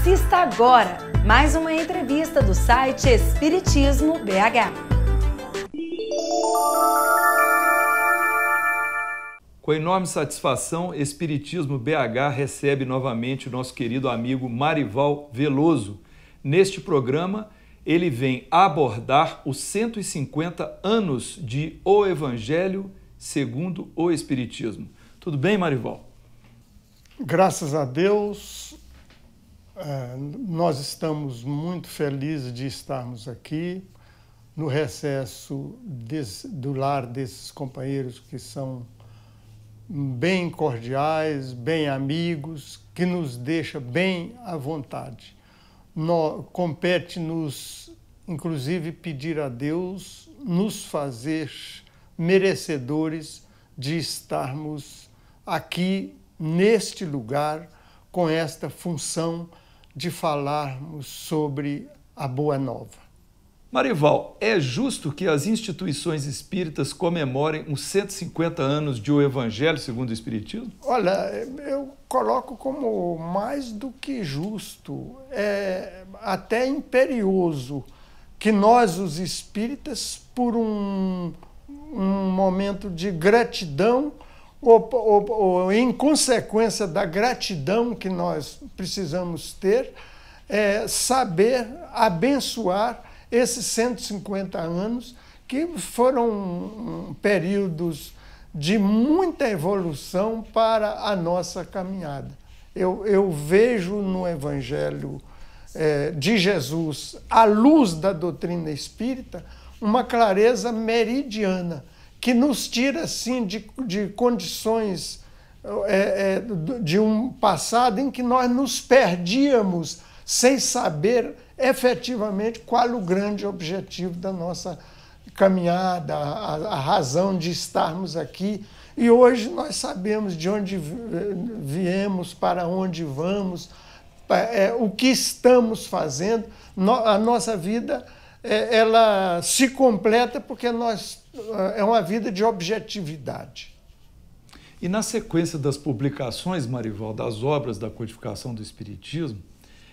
Assista agora mais uma entrevista do site Espiritismo BH. Com enorme satisfação, Espiritismo BH recebe novamente o nosso querido amigo Marival Veloso. Neste programa, ele vem abordar os 150 anos de O Evangelho segundo o Espiritismo. Tudo bem, Marival? Graças a Deus, nós estamos muito felizes de estarmos aqui no recesso do lar desses companheiros que são bem cordiais, bem amigos, que nos deixa bem à vontade. Compete-nos, inclusive, pedir a Deus nos fazer merecedores de estarmos aqui, neste lugar, com esta função de falarmos sobre a Boa Nova. Marival, é justo que as instituições espíritas comemorem os 150 anos de O Evangelho segundo o Espiritismo? Olha, eu coloco como mais do que justo, até imperioso, que nós, os espíritas, por um momento de gratidão, ou em consequência da gratidão que nós precisamos ter, saber abençoar esses 150 anos, que foram períodos de muita evolução para a nossa caminhada. Eu vejo no Evangelho de Jesus, à luz da doutrina espírita, uma clareza meridiana, que nos tira, assim, de condições de um passado em que nós nos perdíamos sem saber efetivamente qual o grande objetivo da nossa caminhada, a razão de estarmos aqui. E hoje nós sabemos de onde viemos, para onde vamos, o que estamos fazendo. A nossa vida ela se completa porque é uma vida de objetividade. E na sequência das publicações, Marival, das obras da codificação do Espiritismo,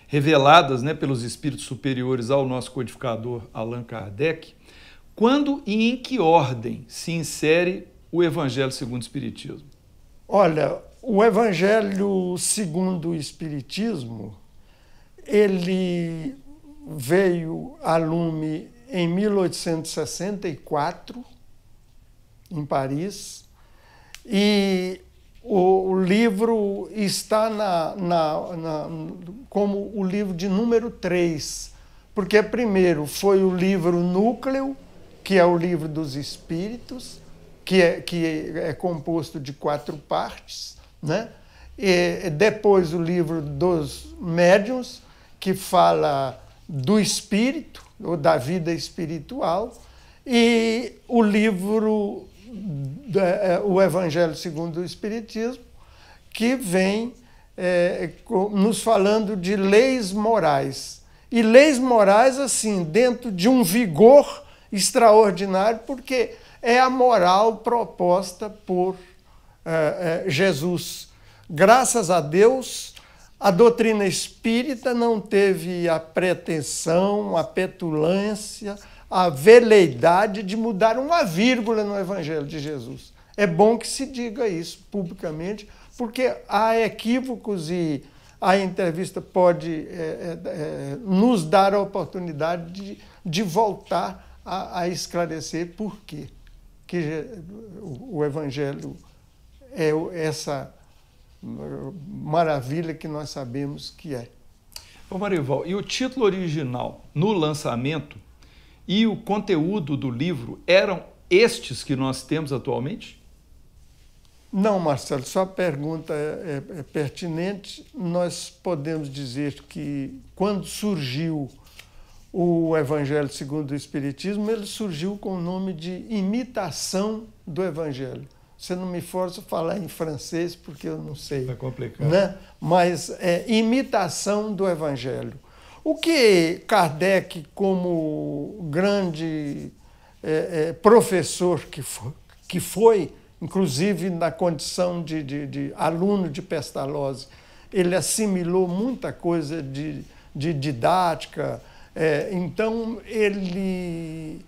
reveladas, pelos espíritos superiores ao nosso codificador Allan Kardec, quando e em que ordem se insere o Evangelho segundo o Espiritismo? Olha, o Evangelho segundo o Espiritismo, ele veio a lume em 1864, em Paris, e o livro está como o livro de número 3, porque primeiro foi o livro Núcleo, que é o livro dos Espíritos, que é composto de 4 partes, E depois o livro dos Médiuns, que fala do espírito, ou da vida espiritual, e o livro o Evangelho segundo o Espiritismo, que vem nos falando de leis morais. E leis morais, assim, dentro de um vigor extraordinário, porque é a moral proposta por Jesus. Graças a Deus, a doutrina espírita não teve a pretensão, a petulância, a veleidade de mudar uma vírgula no Evangelho de Jesus. É bom que se diga isso publicamente, porque há equívocos e a entrevista pode nos dar a oportunidade de voltar a esclarecer por quê que o Evangelho é essa maravilha que nós sabemos que é. Ô Marival, e o título original no lançamento e o conteúdo do livro eram estes que nós temos atualmente? Não, Marcelo, sua pergunta é pertinente. Nós podemos dizer que quando surgiu o Evangelho segundo o Espiritismo, ele surgiu com o nome de Imitação do Evangelho. Você não me força a falar em francês, porque eu não sei. É complicado. Mas é Imitação do Evangelho. O que Kardec, como grande professor que foi, inclusive na condição de aluno de Pestalozzi, ele assimilou muita coisa de didática, então ele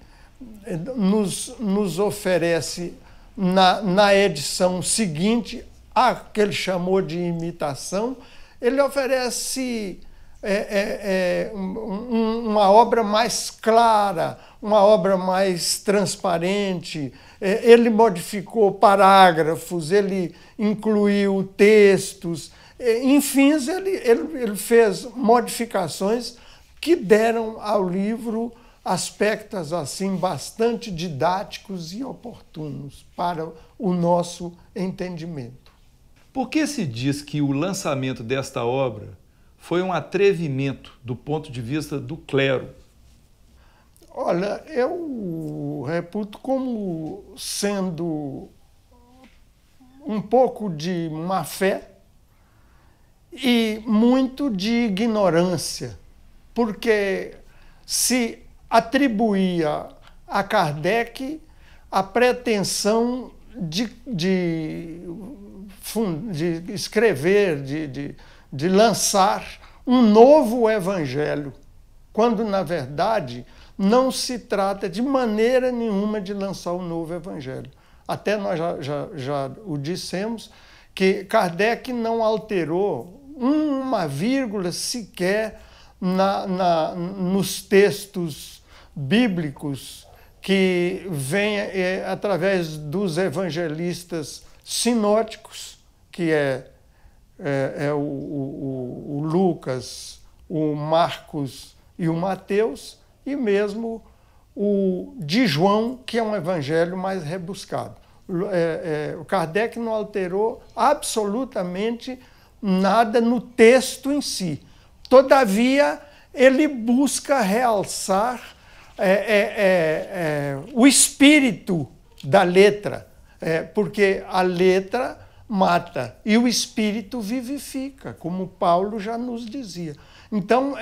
nos oferece, na edição seguinte, a que ele chamou de imitação, ele oferece uma obra mais clara, uma obra mais transparente. Ele modificou parágrafos, ele incluiu textos, enfim, ele fez modificações que deram ao livro aspectos assim bastante didáticos e oportunos para o nosso entendimento. Por que se diz que o lançamento desta obra foi um atrevimento do ponto de vista do clero? Olha, eu reputo como sendo um pouco de má fé e muito de ignorância, porque se atribuía a Kardec a pretensão de escrever, de lançar um novo evangelho, quando, na verdade, não se trata de maneira nenhuma de lançar um novo evangelho. Até nós já o dissemos, que Kardec não alterou uma vírgula sequer nos textos bíblicos que vêm através dos evangelistas sinóticos, que o Lucas, o Marcos e o Mateus, e mesmo o de João, que é um evangelho mais rebuscado. O Kardec não alterou absolutamente nada no texto em si. Todavia, ele busca realçar o espírito da letra, porque a letra mata e o espírito vivifica, como Paulo já nos dizia. Então,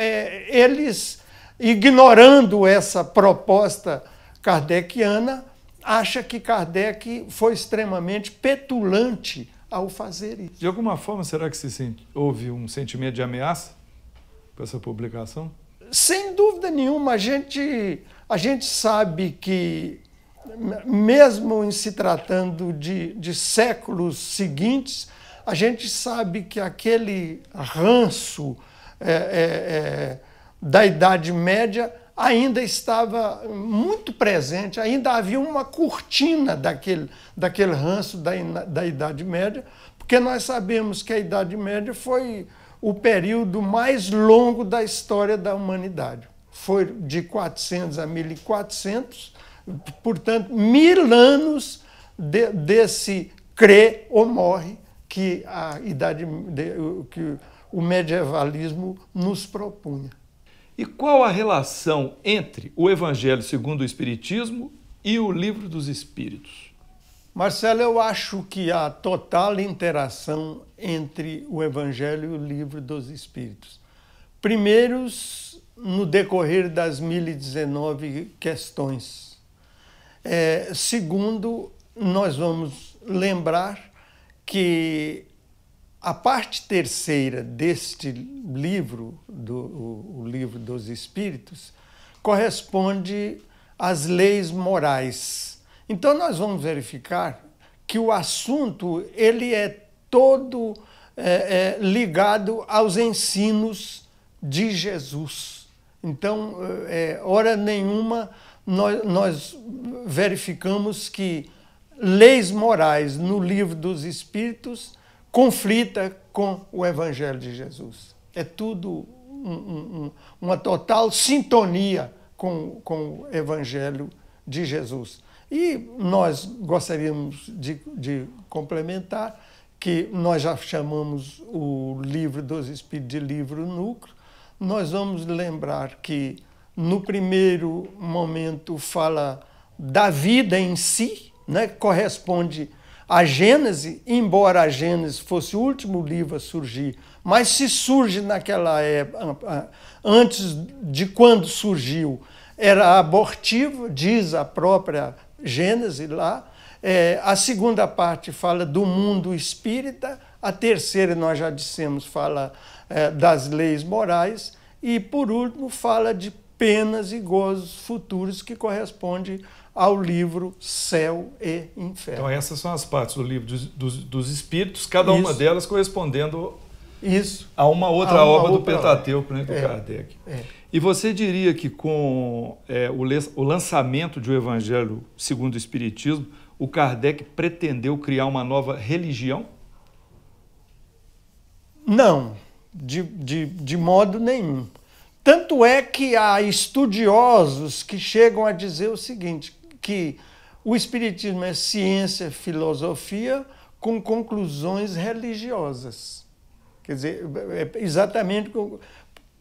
eles, ignorando essa proposta kardeciana, acham que Kardec foi extremamente petulante ao fazer isso. De alguma forma, será que houve um sentimento de ameaça com essa publicação? Sem dúvida nenhuma, a gente sabe que, mesmo em se tratando de séculos seguintes, a gente sabe que aquele ranço da Idade Média ainda estava muito presente, ainda havia uma cortina daquele ranço da Idade Média, porque nós sabemos que a Idade Média foi o período mais longo da história da humanidade. Foi de 400 a 1400, portanto, 1000 anos desse crê ou morre que que o medievalismo nos propunha. E qual a relação entre o Evangelho segundo o Espiritismo e o Livro dos Espíritos? Marcelo, eu acho que há total interação entre o Evangelho e o Livro dos Espíritos. Primeiro, no decorrer das 1019 questões. Segundo, nós vamos lembrar que a parte terceira deste livro, o Livro dos Espíritos, corresponde às leis morais. Então, nós vamos verificar que o assunto ele é todo ligado aos ensinos de Jesus. Então, hora nenhuma, nós verificamos que leis morais no Livro dos Espíritos conflita com o Evangelho de Jesus. É tudo uma total sintonia com o Evangelho de Jesus. E nós gostaríamos de complementar que nós já chamamos o Livro dos Espíritos de livro núcleo. Nós vamos lembrar que, no primeiro momento, fala da vida em si, né? Corresponde à Gênese, embora a Gênese fosse o último livro a surgir, mas se surge naquela época, antes de quando surgiu, era abortivo, diz a própria Gênese lá. A segunda parte fala do mundo espírita, A terceira, nós já dissemos, fala das leis morais. E, por último, fala de penas e gozos futuros, que corresponde ao livro Céu e Inferno. Então essas são as partes do livro dos Espíritos, cada uma delas correspondendo a uma outra obra do Pentateuco, né, do Kardec. E você diria que com o lançamento de O Evangelho segundo o Espiritismo, o Kardec pretendeu criar uma nova religião? Não, de modo nenhum. Tanto é que há estudiosos que chegam a dizer o seguinte, que o Espiritismo é ciência, filosofia com conclusões religiosas. Quer dizer, exatamente,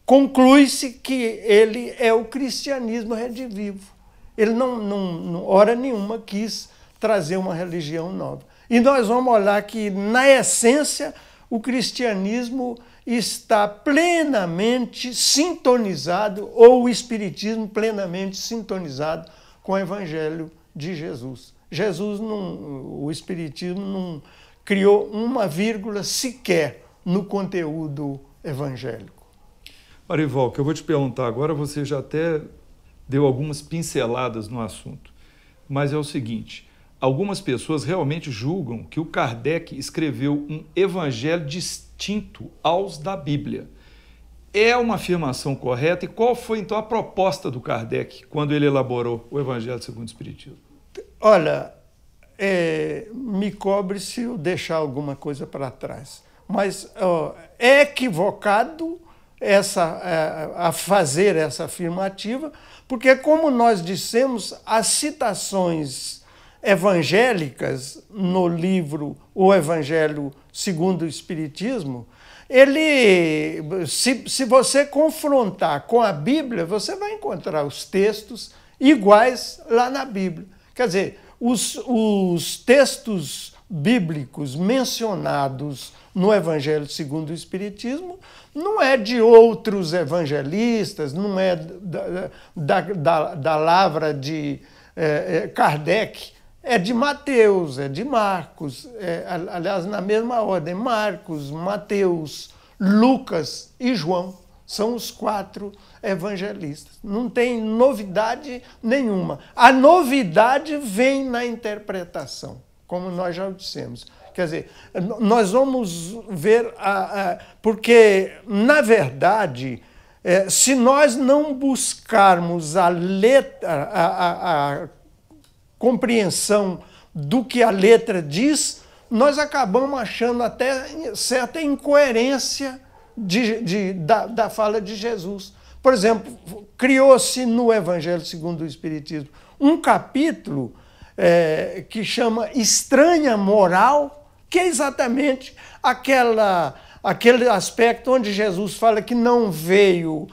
conclui-se que ele é o cristianismo redivivo. Ele não hora nenhuma quis trazer uma religião nova. E nós vamos olhar que, na essência, o cristianismo está plenamente sintonizado, ou o espiritismo plenamente sintonizado com o Evangelho de Jesus. O espiritismo não criou uma vírgula sequer no conteúdo evangélico. Marival, que eu vou te perguntar agora, você já até deu algumas pinceladas no assunto, mas é o seguinte: algumas pessoas realmente julgam que o Kardec escreveu um evangelho distinto aos da Bíblia. É uma afirmação correta? E qual foi, então, a proposta do Kardec quando ele elaborou o Evangelho segundo o Espiritismo? Olha, me cobre se eu deixar alguma coisa para trás. Mas é equivocado a fazer essa afirmativa, porque, como nós dissemos, as citações evangélicas no livro O Evangelho segundo o Espiritismo, se você confrontar com a Bíblia, você vai encontrar os textos iguais lá na Bíblia. Quer dizer, os textos bíblicos mencionados no Evangelho segundo o Espiritismo não é de outros evangelistas, não é da lavra de Kardec, é de Mateus, é de Marcos, aliás, na mesma ordem, Marcos, Mateus, Lucas e João. São os 4 evangelistas. Não tem novidade nenhuma. A novidade vem na interpretação, como nós já dissemos. Quer dizer, nós vamos ver, porque, na verdade, se nós não buscarmos a compreensão do que a letra diz, nós acabamos achando até certa incoerência da fala de Jesus. Por exemplo, criou-se no Evangelho segundo o Espiritismo um capítulo que chama Estranha Moral, que é exatamente aquele aspecto onde Jesus fala que não veio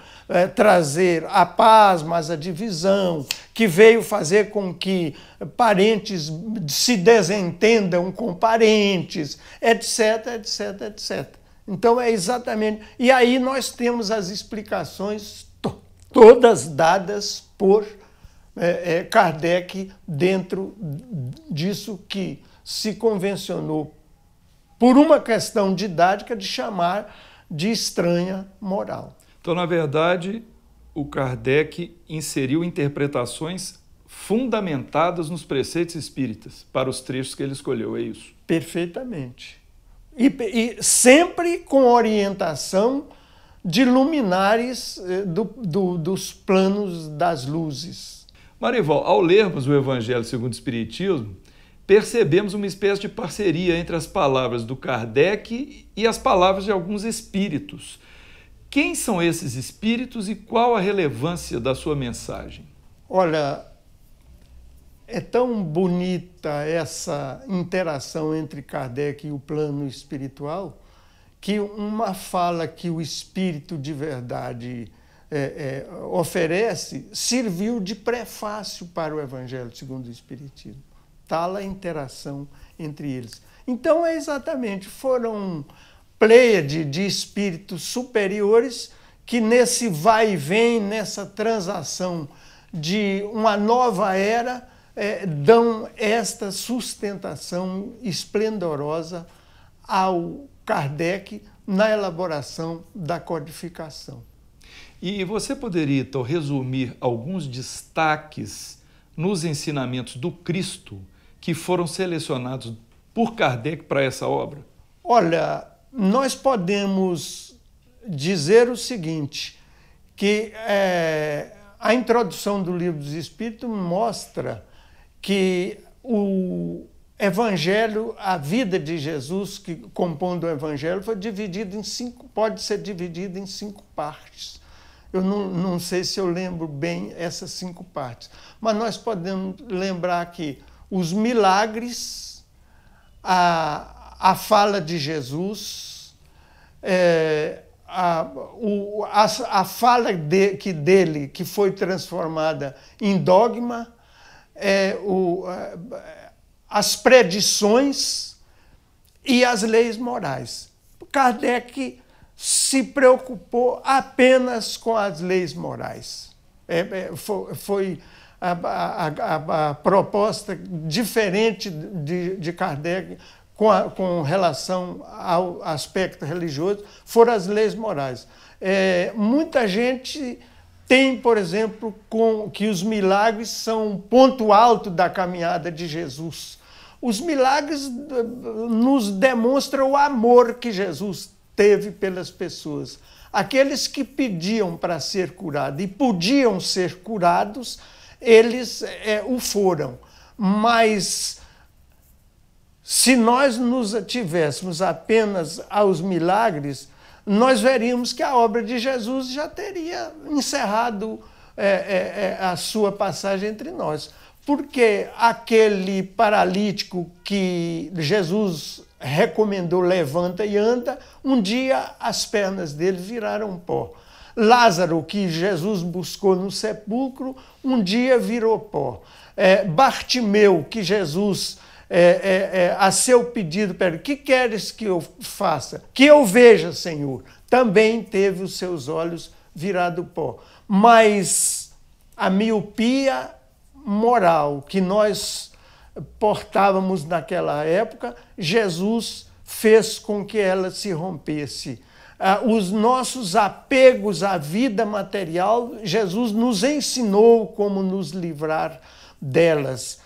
trazer a paz, mas a divisão, que veio fazer com que parentes se desentendam com parentes, etc, etc, etc. Então é exatamente... E aí nós temos as explicações todas dadas por Kardec dentro disso que se convencionou, por uma questão didática, de chamar de estranha moral. Então, na verdade, o Kardec inseriu interpretações fundamentadas nos preceitos espíritas para os trechos que ele escolheu, é isso? Perfeitamente. E sempre com orientação de luminares dos planos das luzes. Marival, ao lermos o Evangelho segundo o Espiritismo, percebemos uma espécie de parceria entre as palavras do Kardec e as palavras de alguns espíritos. Quem são esses espíritos e qual a relevância da sua mensagem? Olha, é tão bonita essa interação entre Kardec e o plano espiritual que uma fala que o espírito de verdade oferece serviu de prefácio para o Evangelho segundo o Espiritismo. Tal a interação entre eles. Então, foram pleiade de espíritos superiores que, nesse vai e vem, nessa transação de uma nova era, dão esta sustentação esplendorosa ao Kardec na elaboração da codificação. E você poderia, então, resumir alguns destaques nos ensinamentos do Cristo que foram selecionados por Kardec para essa obra? Olha, nós podemos dizer o seguinte, que a introdução do Livro dos Espíritos mostra que o Evangelho, a vida de Jesus que compondo o Evangelho, foi dividido em pode ser dividido em 5 partes. Eu não sei se eu lembro bem essas 5 partes, mas nós podemos lembrar que os milagres, a fala de Jesus, a fala dele que foi transformada em dogma, as predições e as leis morais. Kardec se preocupou apenas com as leis morais. Foi a proposta diferente de Kardec com relação ao aspecto religioso, foram as leis morais. Muita gente tem, por exemplo, que os milagres são um ponto alto da caminhada de Jesus. Os milagres nos demonstram o amor que Jesus teve pelas pessoas. Aqueles que pediam para ser curados e podiam ser curados, eles o foram. Mas se nós nos ativéssemos apenas aos milagres, nós veríamos que a obra de Jesus já teria encerrado a sua passagem entre nós. Porque aquele paralítico que Jesus recomendou levanta e anda, um dia as pernas dele viraram pó. Lázaro, que Jesus buscou no sepulcro, um dia virou pó. Bartimeu, que Jesus, a seu pedido, que queres que eu faça? Que eu veja, Senhor. Também teve os seus olhos virados pó. Mas a miopia moral que nós portávamos naquela época, Jesus fez com que ela se rompesse. Os nossos apegos à vida material, Jesus nos ensinou como nos livrar delas.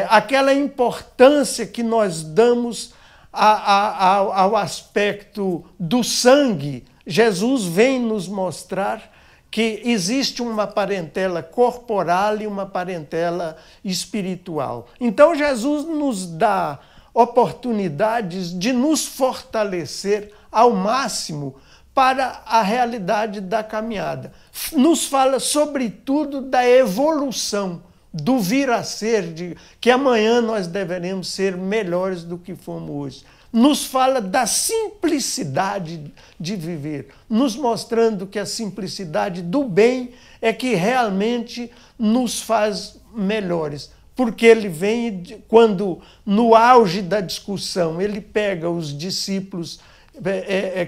Aquela importância que nós damos ao aspecto do sangue, Jesus vem nos mostrar que existe uma parentela corporal e uma parentela espiritual. Então, Jesus nos dá oportunidades de nos fortalecer ao máximo para a realidade da caminhada. Nos fala, sobretudo, da evolução, do vir a ser, que amanhã nós deveremos ser melhores do que fomos hoje. Nos fala da simplicidade de viver, nos mostrando que a simplicidade do bem é que realmente nos faz melhores. Porque ele vem, quando no auge da discussão, ele pega os discípulos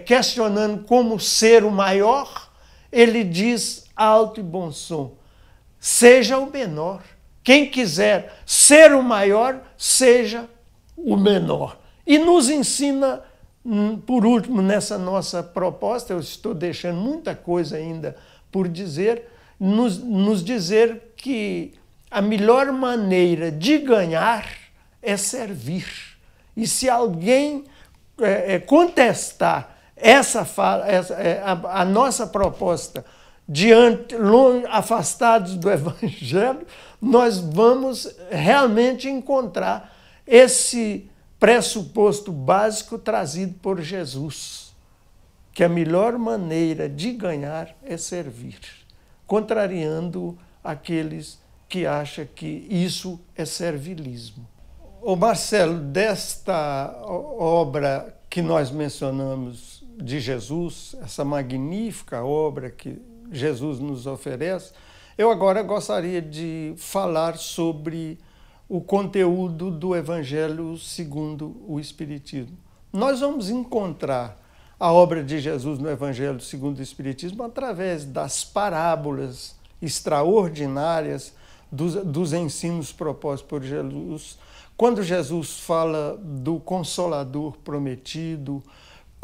questionando como ser o maior, ele diz alto e bom som, seja o menor. Quem quiser ser o maior, seja o menor. E nos ensina, por último, nessa nossa proposta, eu estou deixando muita coisa ainda por dizer, nos dizer que a melhor maneira de ganhar é servir. E se alguém contestar a nossa proposta afastados do Evangelho, nós vamos realmente encontrar esse pressuposto básico trazido por Jesus, que a melhor maneira de ganhar é servir, contrariando aqueles que acham que isso é servilismo. Ô Marcelo, desta obra que nós mencionamos de Jesus, essa magnífica obra que Jesus nos oferece, eu agora gostaria de falar sobre o conteúdo do Evangelho segundo o Espiritismo. Nós vamos encontrar a obra de Jesus no Evangelho segundo o Espiritismo através das parábolas extraordinárias dos ensinos propostos por Jesus. Quando Jesus fala do Consolador prometido,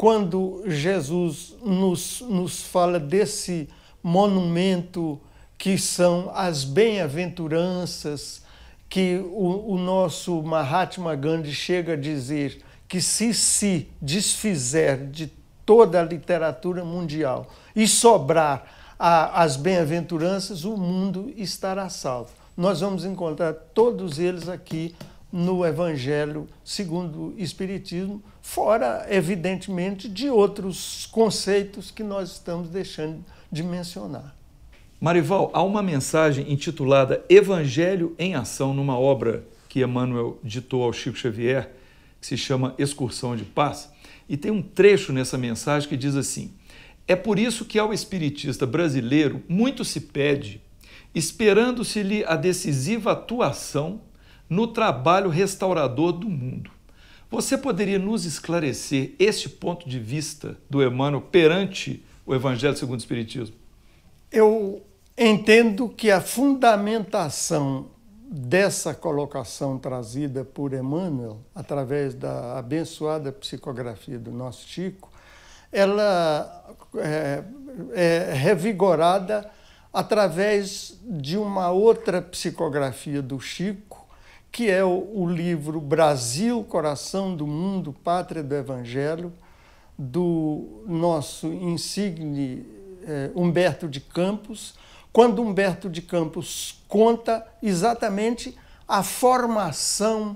quando Jesus nos fala desse monumento que são as bem-aventuranças, que o nosso Mahatma Gandhi chega a dizer que se desfizer de toda a literatura mundial e sobrar as bem-aventuranças, o mundo estará salvo. Nós vamos encontrar todos eles aqui no Evangelho segundo o Espiritismo, fora, evidentemente, de outros conceitos que nós estamos deixando de mencionar. Marival, há uma mensagem intitulada Evangelho em Ação, numa obra que Emmanuel ditou ao Chico Xavier, que se chama Excursão de Paz, e tem um trecho nessa mensagem que diz assim: é por isso que ao espiritista brasileiro muito se pede, esperando-se-lhe a decisiva atuação no trabalho restaurador do mundo. Você poderia nos esclarecer este ponto de vista do Emmanuel perante o Evangelho segundo o Espiritismo? Eu entendo que a fundamentação dessa colocação trazida por Emmanuel, através da abençoada psicografia do nosso Chico, ela é revigorada através de uma outra psicografia do Chico, que é o livro Brasil, Coração do Mundo, Pátria do Evangelho, do nosso insigne Humberto de Campos, quando Humberto de Campos conta exatamente a formação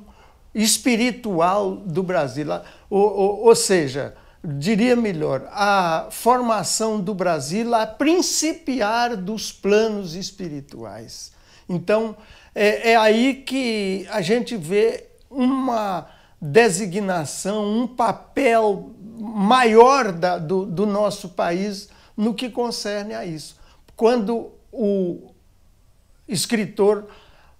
espiritual do Brasil, ou seja, diria melhor, a formação do Brasil a principiar dos planos espirituais. Então, é aí que a gente vê uma designação, um papel maior do nosso país no que concerne a isso. Quando o escritor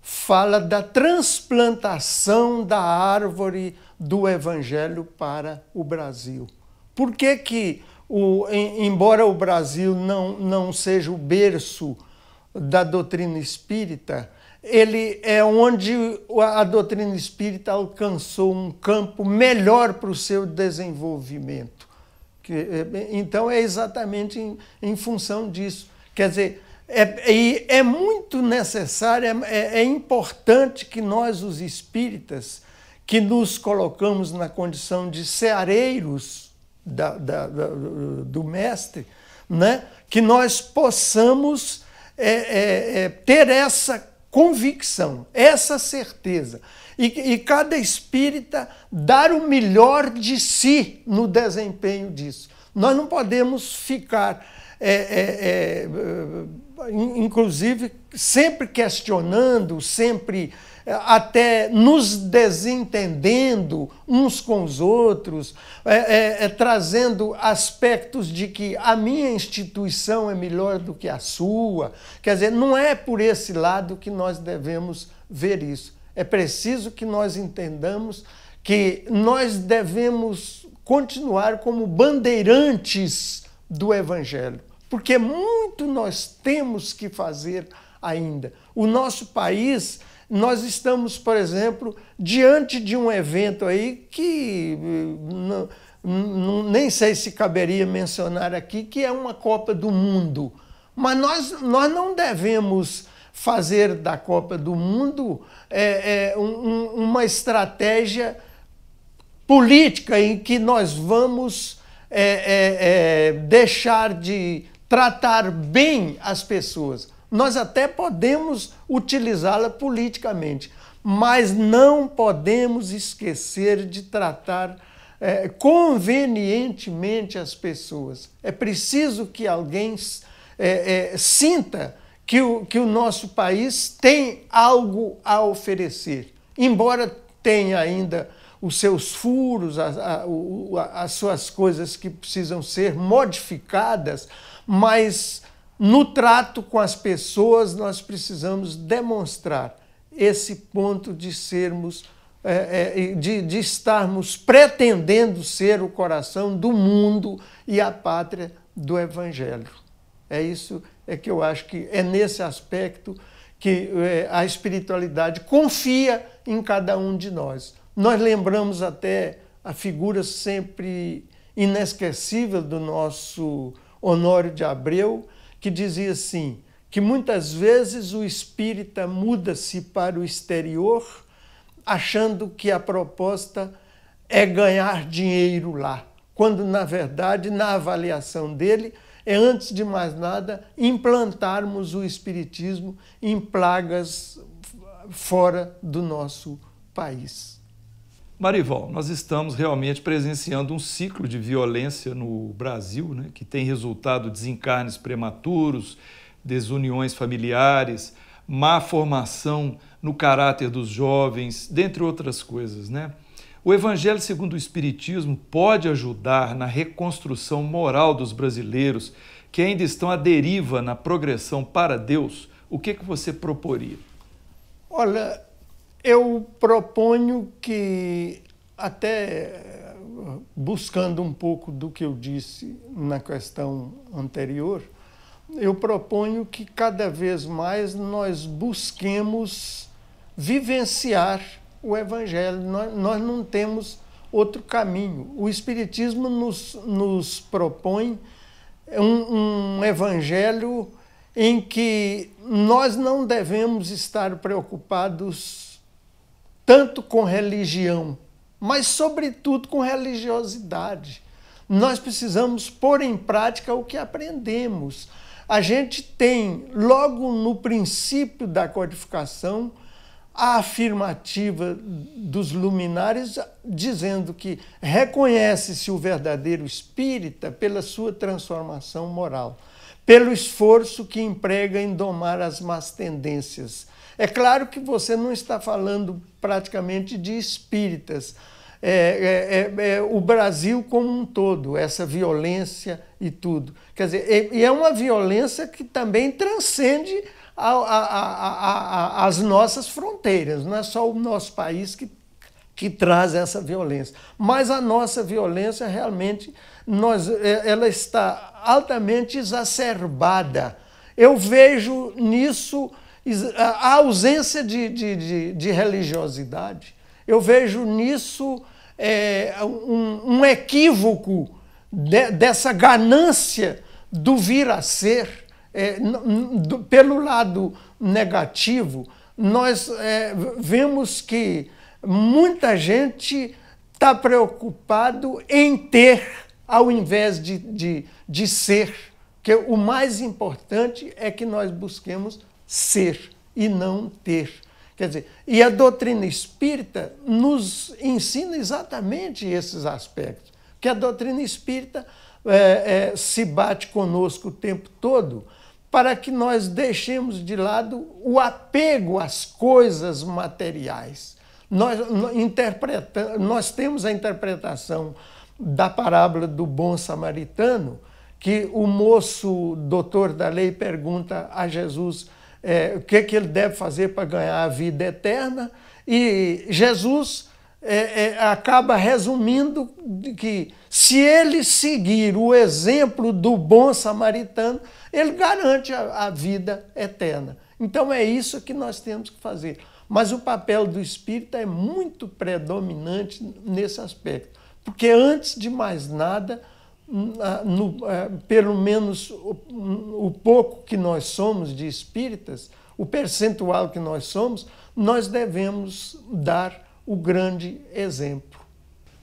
fala da transplantação da árvore do Evangelho para o Brasil. Por que embora o Brasil não seja o berço da doutrina espírita, ele é onde a doutrina espírita alcançou um campo melhor para o seu desenvolvimento. Então é exatamente em função disso. Quer dizer, é muito necessário, é importante que nós, os espíritas, que nos colocamos na condição de ceareiros do mestre, né? Que nós possamos ter essa convicção, essa certeza. E cada espírita dar o melhor de si no desempenho disso. Nós não podemos ficar, inclusive, sempre questionando, sempre até nos desentendendo uns com os outros, trazendo aspectos de que a minha instituição é melhor do que a sua. Quer dizer, não é por esse lado que nós devemos ver isso. É preciso que nós entendamos que nós devemos continuar como bandeirantes do Evangelho, porque muito nós temos que fazer ainda. O nosso país, nós estamos, por exemplo, diante de um evento aí que nem sei se caberia mencionar aqui, que é uma Copa do Mundo. Mas nós não devemos fazer da Copa do Mundo uma estratégia política em que nós vamos deixar de tratar bem as pessoas. Nós até podemos utilizá-la politicamente, mas não podemos esquecer de tratar convenientemente as pessoas. É preciso que alguém sinta que o nosso país tem algo a oferecer, embora tenha ainda os seus furos, as suas coisas que precisam ser modificadas, mas no trato com as pessoas nós precisamos demonstrar esse ponto de sermos, de estarmos pretendendo ser o coração do mundo e a pátria do Evangelho. É isso que eu acho que é nesse aspecto que a espiritualidade confia em cada um de nós. Nós lembramos até a figura sempre inesquecível do nosso Honório de Abreu, que dizia assim, que muitas vezes o espírita muda-se para o exterior achando que a proposta é ganhar dinheiro lá, quando, na verdade, na avaliação dele, é, antes de mais nada, implantarmos o espiritismo em plagas fora do nosso país. Marival, nós estamos realmente presenciando um ciclo de violência no Brasil, né, que tem resultado desencarnes prematuros, desuniões familiares, má formação no caráter dos jovens, dentre outras coisas, né? O Evangelho segundo o Espiritismo pode ajudar na reconstrução moral dos brasileiros que ainda estão à deriva na progressão para Deus? O que você proporia? Olha, eu proponho que, até buscando um pouco do que eu disse na questão anterior, eu proponho que cada vez mais nós busquemos vivenciar o Evangelho. Nós não temos outro caminho. O Espiritismo nos propõe um Evangelho em que nós não devemos estar preocupados tanto com religião, mas, sobretudo, com religiosidade. Nós precisamos pôr em prática o que aprendemos. A gente tem, logo no princípio da codificação, a afirmativa dos luminares dizendo que reconhece-se o verdadeiro espírita pela sua transformação moral, pelo esforço que emprega em domar as más tendências. É claro que você não está falando praticamente de espíritas, o Brasil como um todo, essa violência e tudo. Quer dizer, e é uma violência que também transcende as nossas fronteiras. Não é só o nosso país que traz essa violência, mas a nossa violência realmente ela está altamente exacerbada. Eu vejo nisso a ausência de religiosidade. Eu vejo nisso um equívoco dessa ganância do vir a ser. Pelo lado negativo, nós vemos que muita gente está preocupado em ter, ao invés de ser. Que o mais importante é que nós busquemos ser e não ter. Quer dizer, e a doutrina espírita nos ensina exatamente esses aspectos. Que a doutrina espírita se bate conosco o tempo todo para que nós deixemos de lado o apego às coisas materiais. Nós temos a interpretação da parábola do bom samaritano, que o moço doutor da lei pergunta a Jesus o que ele deve fazer para ganhar a vida eterna, e Jesus acaba resumindo que se ele seguir o exemplo do bom samaritano, ele garante a vida eterna. Então é isso que nós temos que fazer. Mas o papel do espírita é muito predominante nesse aspecto, porque antes de mais nada, pelo menos o pouco que nós somos de espíritas, o percentual que nós somos, nós devemos dar o grande exemplo.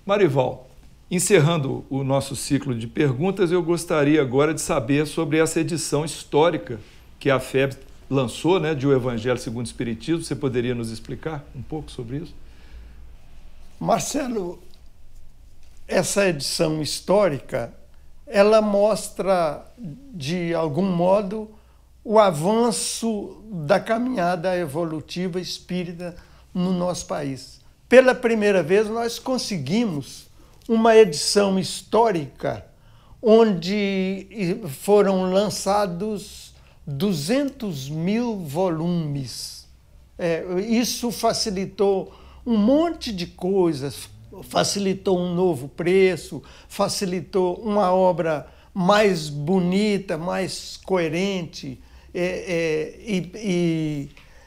Marival, encerrando o nosso ciclo de perguntas, eu gostaria agora de saber sobre essa edição histórica que a FEB lançou, né, de O Evangelho segundo o Espiritismo. Você poderia nos explicar um pouco sobre isso? Marcelo, essa edição histórica, ela mostra, de algum modo, o avanço da caminhada evolutiva espírita no nosso país. Pela primeira vez, nós conseguimos uma edição histórica onde foram lançados 200 mil volumes. Isso facilitou um monte de coisas, facilitou um novo preço, facilitou uma obra mais bonita, mais coerente,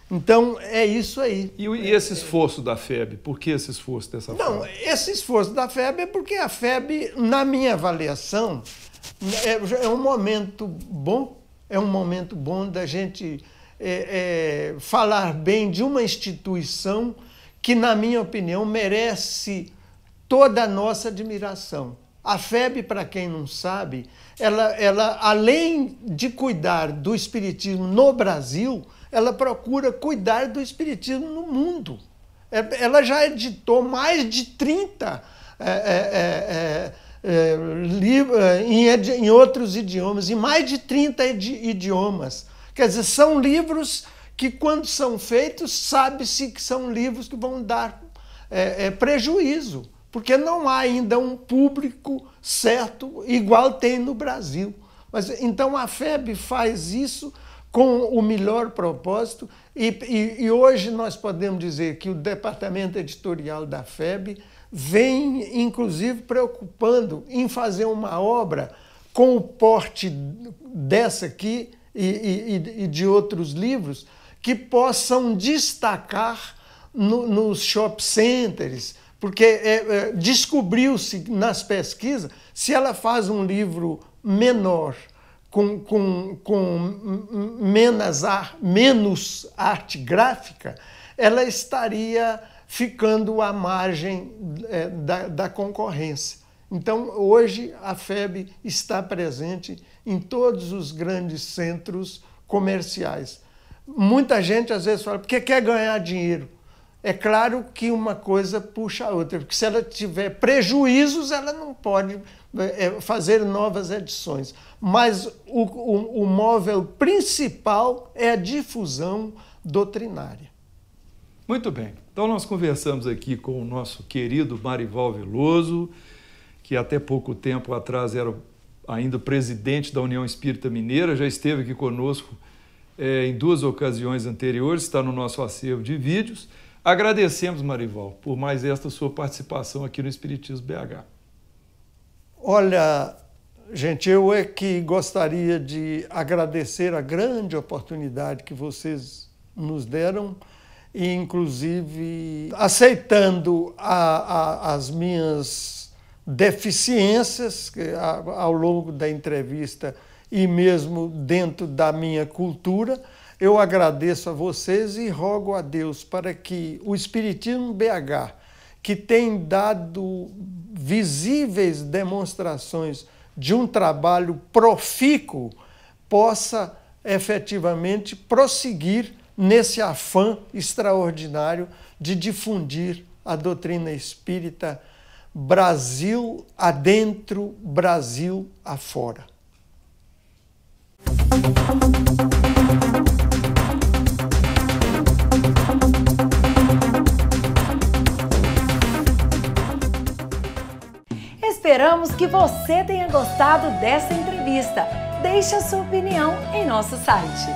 Então, é isso aí. E esse esforço da FEB? Por que esse esforço dessa forma? Não, esse esforço da FEB é porque a FEB, na minha avaliação, é um momento bom, da gente falar bem de uma instituição que, na minha opinião, merece toda a nossa admiração. A FEB, para quem não sabe, ela, além de cuidar do espiritismo no Brasil, ela procura cuidar do espiritismo no mundo. Ela já editou mais de 30 livros em outros idiomas, em mais de 30 idiomas. Quer dizer, são livros que, quando são feitos, sabe-se que são livros que vão dar prejuízo, porque não há ainda um público certo igual tem no Brasil. Mas, então a FEB faz isso com o melhor propósito e hoje nós podemos dizer que o departamento editorial da FEB vem, inclusive, preocupando em fazer uma obra com o porte dessa aqui e de outros livros que possam destacar nos shopping centers, porque descobriu-se nas pesquisas, se ela faz um livro menor, com menos arte gráfica, ela estaria ficando à margem da concorrência. Então, hoje, a FEB está presente em todos os grandes centros comerciais. Muita gente, às vezes, fala, porque quer ganhar dinheiro. É claro que uma coisa puxa a outra, porque se ela tiver prejuízos, ela não pode fazer novas edições. Mas o móvel principal é a difusão doutrinária. Muito bem. Então nós conversamos aqui com o nosso querido Marival Veloso, que até pouco tempo atrás era ainda presidente da União Espírita Mineira, já esteve aqui conosco em 2 ocasiões anteriores, está no nosso acervo de vídeos. Agradecemos, Marival, por mais esta sua participação aqui no Espiritismo BH. Olha, gente, eu é que gostaria de agradecer a grande oportunidade que vocês nos deram e, inclusive, aceitando as minhas deficiências ao longo da entrevista e mesmo dentro da minha cultura, eu agradeço a vocês e rogo a Deus para que o Espiritismo BH, que tem dado visíveis demonstrações de um trabalho profícuo, possa efetivamente prosseguir nesse afã extraordinário de difundir a doutrina espírita Brasil adentro, Brasil afora. Esperamos que você tenha gostado dessa entrevista. Deixe a sua opinião em nosso site.